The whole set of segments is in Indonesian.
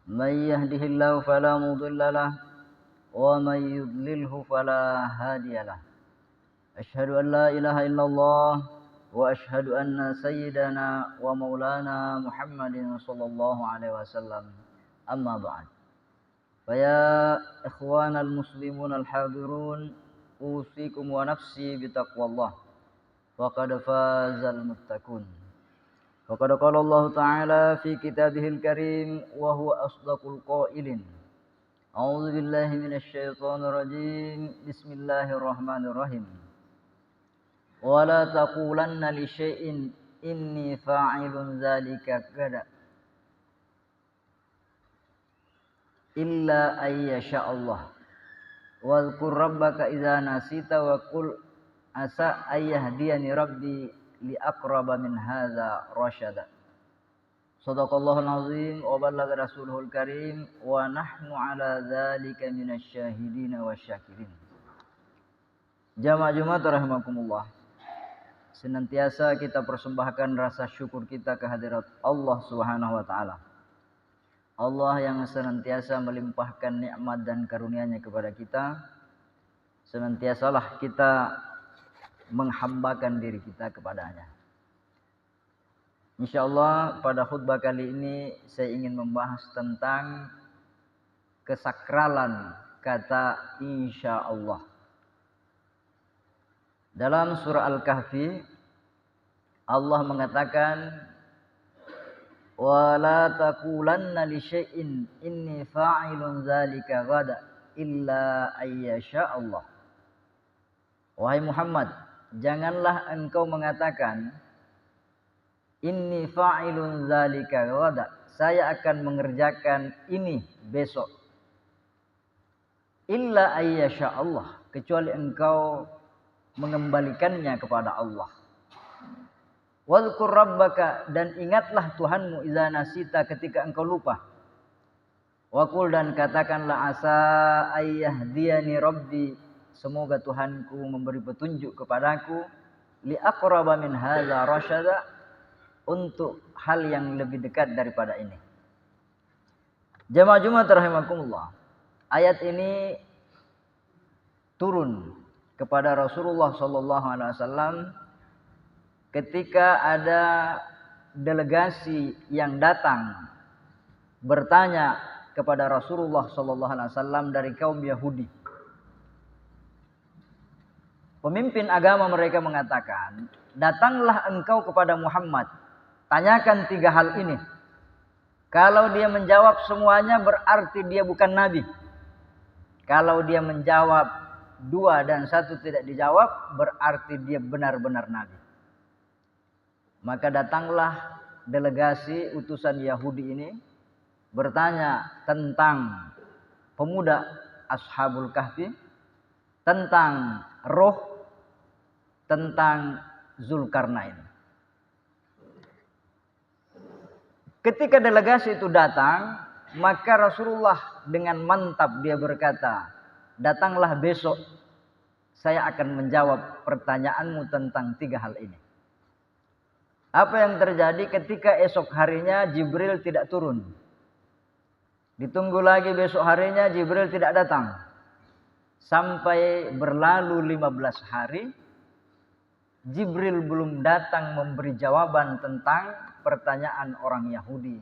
من يهده الله فلا مضل له ومن يضلله فلا هادي له. أشهد أن لا إله إلا الله وأشهد أن سيدنا ومولانا محمد صلى الله عليه وسلم. أما بعد، فيا إخوان المسلمون الحاضرون، أوصيكم ونفسي بتقوى الله، وقد فاز المتقون. وقد قال الله تعالى في كتابه الكريم وهو أصدق القائلين: أعوذ بالله من الشيطان الرجيم، بسم الله الرحمن الرحيم. ولا تقولن لشيء إني فاعل ذلك غدا إلا أن يشاء الله واذكر ربك إذا نسيت وقل عسى أن يهديني ربي لأقرب من هذا رشدا. Shadaqallahul azim wa ballagha rasuluhul karim wa nahnu ala dzalika minasyahidin wasyakirin. Jamaah Jumat rahimakumullah. Senantiasa kita persembahkan rasa syukur kita kehadirat Allah Subhanahu wa taala. Allah yang senantiasa melimpahkan nikmat dan karunia-Nya kepada kita. Senantiasalah kita menghambakan diri kita kepadanya. Insyaallah pada khutbah kali ini saya ingin membahas tentang kesakralan kata insyaallah. Dalam surah Al-Kahfi Allah mengatakan, wala taqulanna li syai'in inni fa'ilun dzalika ghada illa ayyasha Allah. Wahai Muhammad, janganlah engkau mengatakan inni fa'ilun dzalika ghada, saya akan mengerjakan ini besok, illa ayyasha Allah, kecuali engkau mengembalikannya kepada Allah. Wadhkur rabbaka, dan ingatlah Tuhanmu, idza nasita, ketika engkau lupa. Waqul, dan katakanlah, asa ayyahdiyani rabbi, semoga Tuhanku memberi petunjuk kepadaku, li aqraba min hadza rasyada, untuk hal yang lebih dekat daripada ini. Jamaah Jumat rahimakumullah. Ayat ini turun kepada Rasulullah sallallahu alaihi wasallam ketika ada delegasi yang datang bertanya kepada Rasulullah sallallahu alaihi wasallam dari kaum Yahudi. Pemimpin agama mereka mengatakan, datanglah engkau kepada Muhammad, tanyakan 3 hal ini. Kalau dia menjawab semuanya berarti dia bukan nabi. Kalau dia menjawab 2 dan 1 tidak dijawab berarti dia benar-benar nabi. Maka datanglah delegasi utusan Yahudi ini bertanya tentang pemuda Ashabul Kahfi, tentang roh, tentang Zulkarnain. Ketika delegasi itu datang, maka Rasulullah dengan mantap dia berkata, datanglah besok, saya akan menjawab pertanyaanmu tentang 3 hal ini. Apa yang terjadi ketika esok harinya Jibril tidak turun? Ditunggu lagi besok harinya Jibril tidak datang. Sampai berlalu 15 hari, Jibril belum datang memberi jawaban tentang pertanyaan orang Yahudi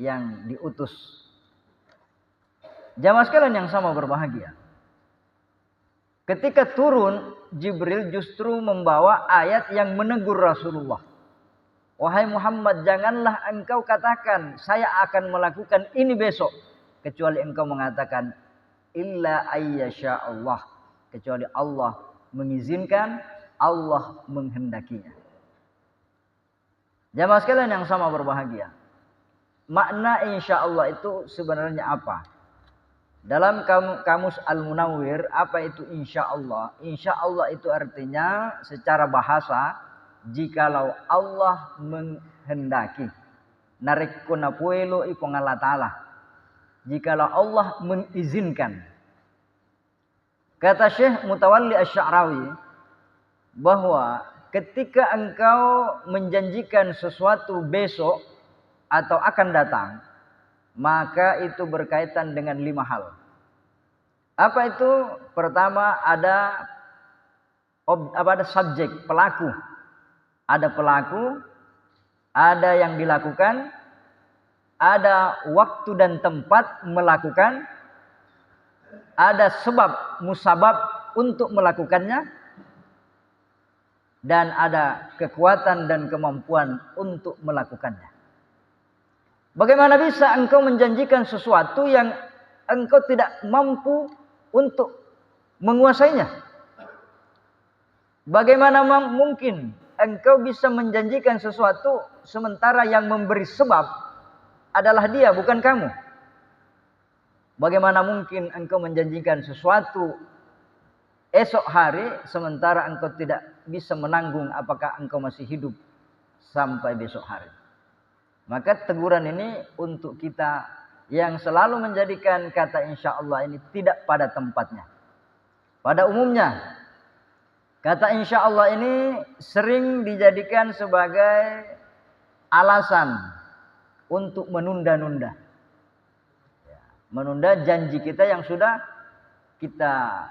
yang diutus. Jamaah sekalian yang sama berbahagia. Ketika turun, Jibril justru membawa ayat yang menegur Rasulullah. Wahai Muhammad, janganlah engkau katakan saya akan melakukan ini besok, kecuali engkau mengatakan illa ayyasha Allah, kecuali Allah mengizinkan, Allah menghendakinya. Jamaah sekalian yang sama berbahagia. Makna insyaallah itu sebenarnya apa? Dalam kamus Al-Munawwir, apa itu insyaallah? Insyaallah itu artinya secara bahasa, jikalau Allah menghendaki. Narik kuna puelo ipong Allah Ta'ala. Jikalau Allah mengizinkan. Kata Syekh Mutawalli Asy-Sya'rawi bahwa ketika engkau menjanjikan sesuatu besok atau akan datang, maka itu berkaitan dengan 5 hal. Apa itu? Pertama ada subjek, pelaku. Ada pelaku, ada yang dilakukan, ada waktu dan tempat melakukan, ada sebab musabab untuk melakukannya, dan ada kekuatan dan kemampuan untuk melakukannya. Bagaimana bisa engkau menjanjikan sesuatu yang engkau tidak mampu untuk menguasainya? Bagaimana mungkin engkau bisa menjanjikan sesuatu sementara yang memberi sebab adalah dia, bukan kamu? Bagaimana mungkin engkau menjanjikan sesuatu esok hari sementara engkau tidak bisa menanggung apakah engkau masih hidup sampai besok hari? Maka teguran ini untuk kita yang selalu menjadikan kata insya Allah ini tidak pada tempatnya. Pada umumnya, kata insya Allah ini sering dijadikan sebagai alasan untuk menunda-nunda. Menunda janji kita yang sudah kita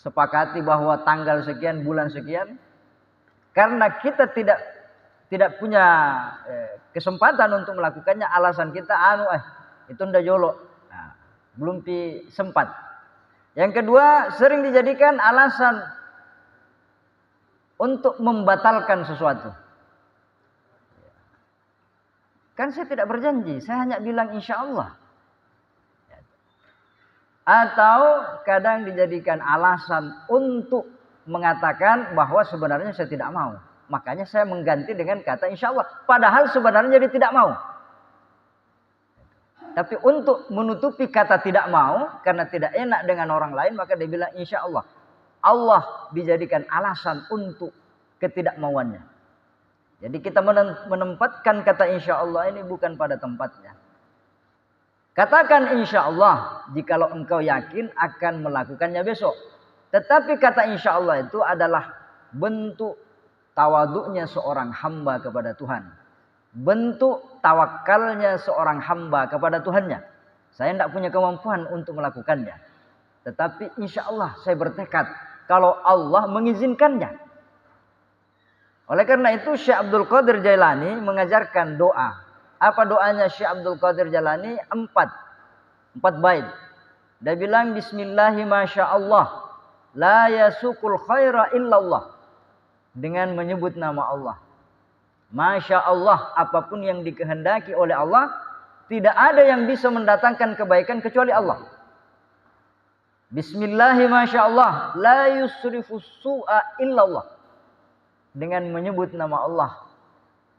sepakati bahwa tanggal sekian, bulan sekian. Karena kita tidak punya kesempatan untuk melakukannya, alasan kita itu ndak jolo, belum sempat. Yang kedua, sering dijadikan alasan untuk membatalkan sesuatu. Kan saya tidak berjanji, saya hanya bilang insya Allah. Atau kadang dijadikan alasan untuk mengatakan bahwa sebenarnya saya tidak mau. Makanya saya mengganti dengan kata insya Allah. Padahal sebenarnya dia tidak mau. Tapi untuk menutupi kata tidak mau, karena tidak enak dengan orang lain, maka dia bilang insya Allah. Allah dijadikan alasan untuk ketidakmauannya. Jadi kita menempatkan kata insya Allah ini bukan pada tempatnya. Katakan insya Allah jikalau engkau yakin akan melakukannya besok. Tetapi kata insya Allah itu adalah bentuk tawaduknya seorang hamba kepada Tuhan. Bentuk tawakalnya seorang hamba kepada Tuhannya. Saya tidak punya kemampuan untuk melakukannya. Tetapi insya Allah saya bertekad kalau Allah mengizinkannya. Oleh karena itu Syekh Abdul Qadir Jailani mengajarkan doa. Apa doanya Syekh Abdul Qadir Jailani? 4 bait. Dia bilang bismillahi masyaallah la yasukul khaira illallah. Dengan menyebut nama Allah. Masya Allah, apapun yang dikehendaki oleh Allah, tidak ada yang bisa mendatangkan kebaikan kecuali Allah. Bismillahi masya Allah, la yusrifus su'a illallah. Dengan menyebut nama Allah,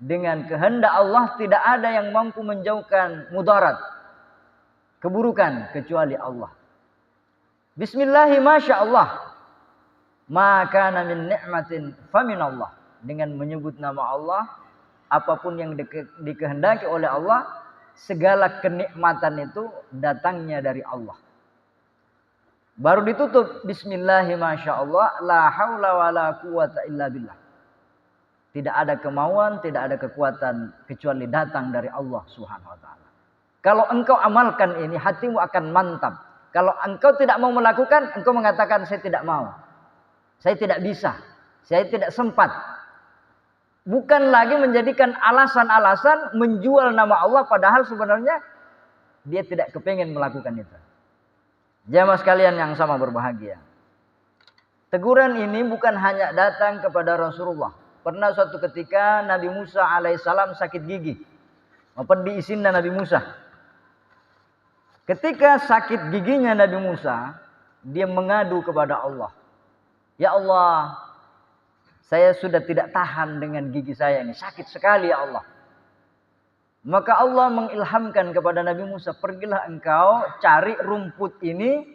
dengan kehendak Allah tidak ada yang mampu menjauhkan mudarat, keburukan kecuali Allah. Bismillahi masya Allah, maka min ni'matin faminallah. Dengan menyebut nama Allah, apapun yang dikehendaki oleh Allah, segala kenikmatan itu datangnya dari Allah. Baru ditutup bismillahi masyaallah la haula wala quwata illa billah. Tidak ada kemauan, tidak ada kekuatan kecuali datang dari Allah Subhanahu wa taala. Kalau engkau amalkan ini, hatimu akan mantap. Kalau engkau tidak mau melakukan, engkau mengatakan saya tidak mau. Saya tidak bisa. Saya tidak sempat. Bukan lagi menjadikan alasan-alasan menjual nama Allah padahal sebenarnya dia tidak kepingin melakukan itu. Jamaah sekalian yang sama berbahagia. Teguran ini bukan hanya datang kepada Rasulullah. Pernah suatu ketika Nabi Musa alaihissalam sakit gigi. Apa diizinkan Nabi Musa? Ketika sakit giginya Nabi Musa, dia mengadu kepada Allah. Ya Allah, saya sudah tidak tahan dengan gigi saya ini. Sakit sekali ya Allah. Maka Allah mengilhamkan kepada Nabi Musa. Pergilah engkau cari rumput ini.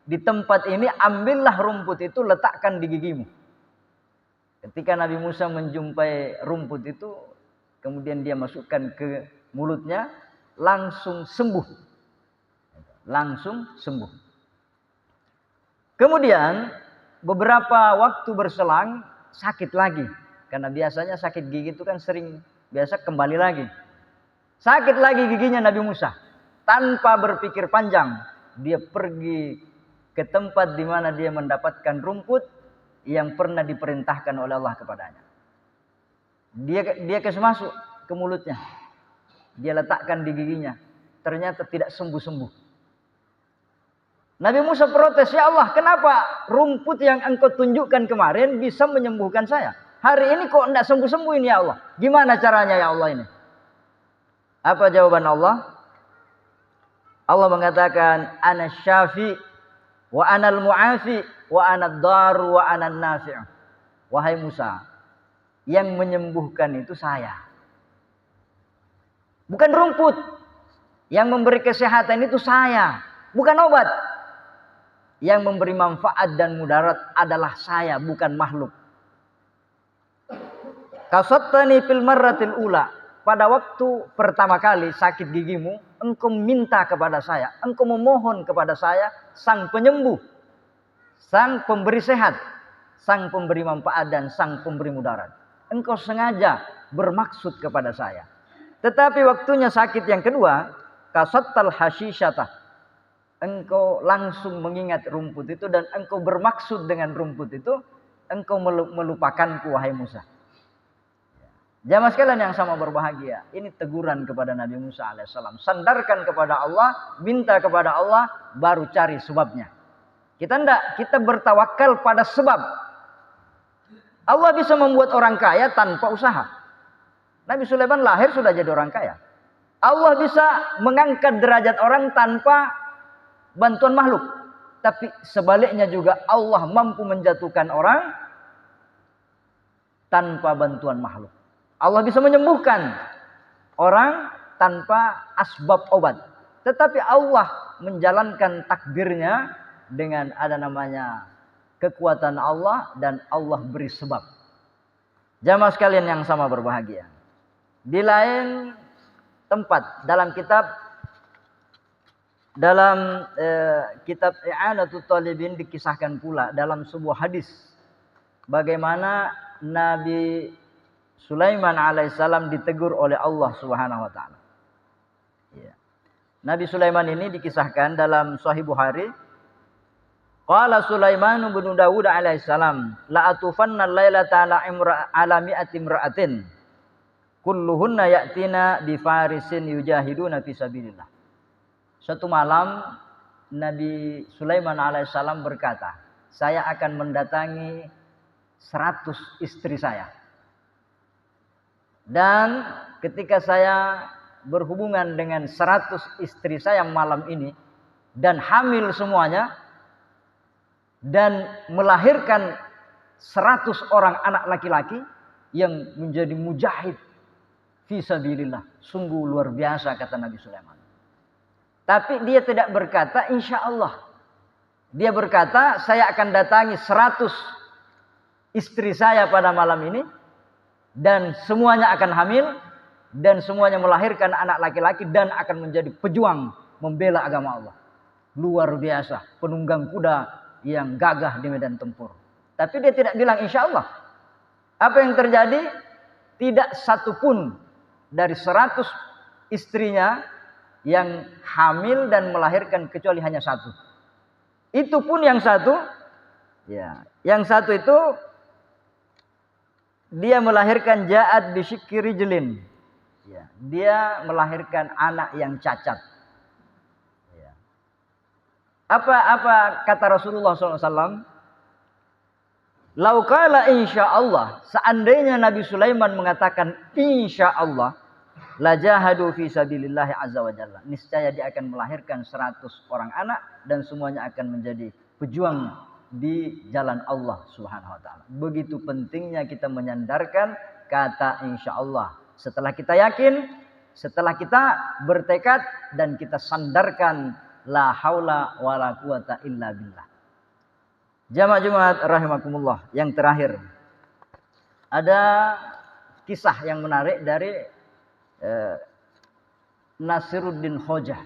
Di tempat ini ambillah rumput itu. Letakkan di gigimu. Ketika Nabi Musa menjumpai rumput itu. Kemudian dia masukkan ke mulutnya. Langsung sembuh. Langsung sembuh. Kemudian beberapa waktu berselang. Sakit lagi. Karena biasanya sakit gigi itu kan sering biasa kembali lagi. Sakit lagi giginya Nabi Musa. tanpa berpikir panjang, dia pergi ke tempat di mana dia mendapatkan rumput yang pernah diperintahkan oleh Allah kepadanya. Dia kasih masuk ke mulutnya. Dia letakkan di giginya. Ternyata tidak sembuh-sembuh. Nabi Musa protes, "Ya Allah, kenapa rumput yang engkau tunjukkan kemarin bisa menyembuhkan saya? Hari ini kok tidak sembuh-sembuh ini ya Allah? Gimana caranya ya Allah ini?" Apa jawaban Allah? Allah mengatakan, "Ana syafi wa anal mu'afi wa anad daru wa anan nafi'." Wahai Musa, yang menyembuhkan itu saya. Bukan rumput. Yang memberi kesehatan itu saya, bukan obat. Yang memberi manfaat dan mudarat adalah saya, bukan makhluk. Kasattani fil marratil ula. Pada waktu pertama kali sakit gigimu, engkau minta kepada saya, engkau memohon kepada saya, sang penyembuh, sang pemberi sehat, sang pemberi manfaat dan sang pemberi mudarat. Engkau sengaja bermaksud kepada saya. Tetapi waktunya sakit yang kedua, kasattal hasyisyata. Engkau langsung mengingat rumput itu dan engkau bermaksud dengan rumput itu, engkau melupakanku wahai Musa. Jamaah sekalian yang sama berbahagia, ini teguran kepada Nabi Musa alaihissalam. Sandarkan kepada Allah, minta kepada Allah, baru cari sebabnya. Kita enggak, kita bertawakal pada sebab. Allah bisa membuat orang kaya tanpa usaha. Nabi Sulaiman lahir sudah jadi orang kaya. Allah bisa mengangkat derajat orang tanpa bantuan makhluk. Tapi sebaliknya juga Allah mampu menjatuhkan orang tanpa bantuan makhluk. Allah bisa menyembuhkan orang tanpa asbab obat. Tetapi Allah menjalankan takdirnya dengan ada namanya kekuatan Allah dan Allah beri sebab. Jamaah sekalian yang sama berbahagia. Di lain tempat dalam kitab I'anatul Talibin dikisahkan pula dalam sebuah hadis bagaimana Nabi Sulaiman alaihissalam ditegur oleh Allah Subhanahu wa taala. Ya. Nabi Sulaiman ini dikisahkan dalam Sahih Bukhari. Qala Sulaiman bin Dawud alaihissalam, la atufanna lailata ala mi'ati imra'atin kulluhunna ya'tina bi farisin yujahiduna fi sabilillah. Suatu malam Nabi Sulaiman alaihissalam berkata, saya akan mendatangi 100 istri saya. Dan ketika saya berhubungan dengan 100 istri saya malam ini dan hamil semuanya dan melahirkan 100 orang anak laki-laki yang menjadi mujahid fi sabilillah. Sungguh luar biasa kata Nabi Sulaiman. Tapi dia tidak berkata insya Allah. Dia berkata saya akan datangi 100 istri saya pada malam ini. Dan semuanya akan hamil. Dan semuanya melahirkan anak laki-laki. Dan akan menjadi pejuang membela agama Allah. Luar biasa. Penunggang kuda yang gagah di medan tempur. Tapi dia tidak bilang insya Allah. Apa yang terjadi? Tidak satupun dari 100 istrinya yang hamil dan melahirkan kecuali hanya satu. Itu pun yang satu, ya, yang satu itu dia melahirkan ja'ad bisyikki rijlin. Ya, dia melahirkan anak yang cacat. Ya. Apa kata Rasulullah SAW? Lau qala insya Allah, seandainya Nabi Sulaiman mengatakan insya Allah, la jahadu fi sabilillah azza wa jalla. Niscaya dia akan melahirkan 100 orang anak dan semuanya akan menjadi pejuang di jalan Allah Subhanahu wa taala. Begitu pentingnya kita menyandarkan kata insyaallah. Setelah kita yakin, setelah kita bertekad dan kita sandarkan la haula wala quwata illa billah. Jamaah Jumat rahimakumullah, yang terakhir ada kisah yang menarik dari Nasiruddin Khojah.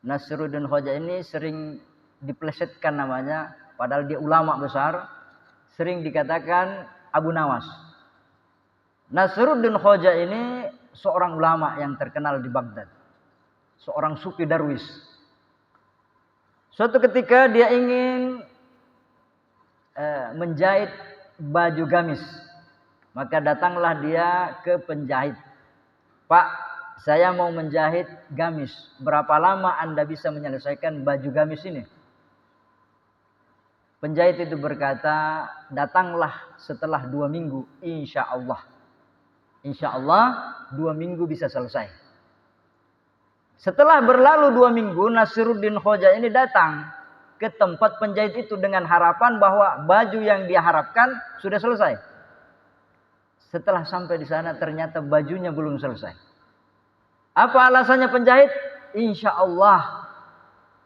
Nasiruddin Khojah ini sering diplesetkan namanya, padahal dia ulama besar, sering dikatakan Abu Nawas. Nasiruddin Khojah ini seorang ulama yang terkenal di Baghdad. seorang sufi darwis. Suatu ketika dia ingin menjahit baju gamis. Maka datanglah dia ke penjahit. Pak, saya mau menjahit gamis. Berapa lama Anda bisa menyelesaikan baju gamis ini? Penjahit itu berkata, datanglah setelah 2 minggu, insya Allah. Insya Allah 2 minggu bisa selesai. Setelah berlalu 2 minggu, Nasiruddin Khoja ini datang ke tempat penjahit itu dengan harapan bahwa baju yang dia harapkan sudah selesai. Setelah sampai di sana ternyata bajunya belum selesai. Apa alasannya penjahit? Insya Allah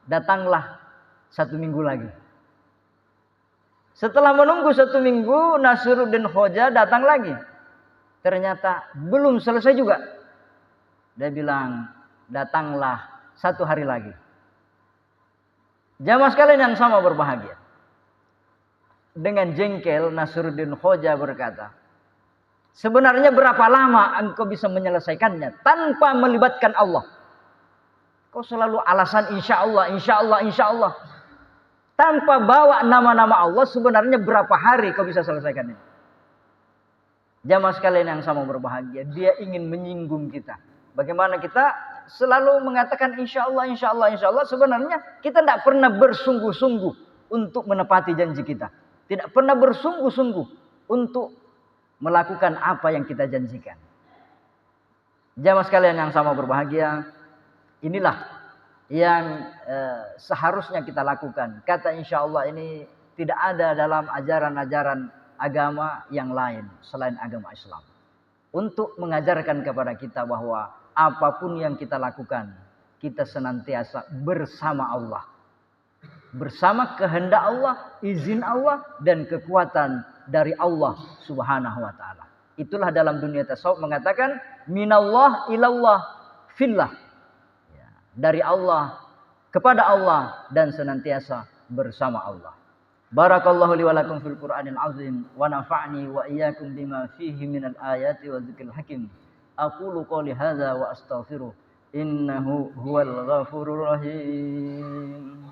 datanglah 1 minggu lagi. Setelah menunggu 1 minggu, Nasiruddin Khoja datang lagi. Ternyata belum selesai juga. Dia bilang, datanglah 1 hari lagi. Jamaah sekalian yang sama berbahagia. Dengan jengkel, Nasiruddin Khoja berkata, sebenarnya berapa lama engkau bisa menyelesaikannya tanpa melibatkan Allah? Kau selalu alasan insya Allah, insya Allah, insya Allah. Tanpa bawa nama-nama Allah, sebenarnya berapa hari kau bisa selesaikan ini? Jamaah sekalian yang sama berbahagia, dia ingin menyinggung kita. Bagaimana kita selalu mengatakan insya Allah, insya Allah, insya Allah. Sebenarnya kita tidak pernah bersungguh-sungguh untuk menepati janji kita. Tidak pernah bersungguh-sungguh untuk melakukan apa yang kita janjikan. Jamaah sekalian yang sama berbahagia, inilah yang seharusnya kita lakukan. Kata insya Allah ini tidak ada dalam ajaran-ajaran agama yang lain selain agama Islam. Untuk mengajarkan kepada kita bahwa apapun yang kita lakukan, kita senantiasa bersama Allah. Bersama kehendak Allah, izin Allah, dan kekuatan dari Allah subhanahu wa ta'ala. Itulah dalam dunia tasawuf mengatakan minallah ilallah fillah. Ya, dari Allah kepada Allah dan senantiasa bersama Allah. Barakallahu li wa lakum fil Qur'anil azim wa nafa'ni wa iyyakum bima fihi minal ayati wa dzikril hakim. Aqulu qouli hadza wa astaghfiruh innahu huwal ghafurur rahim.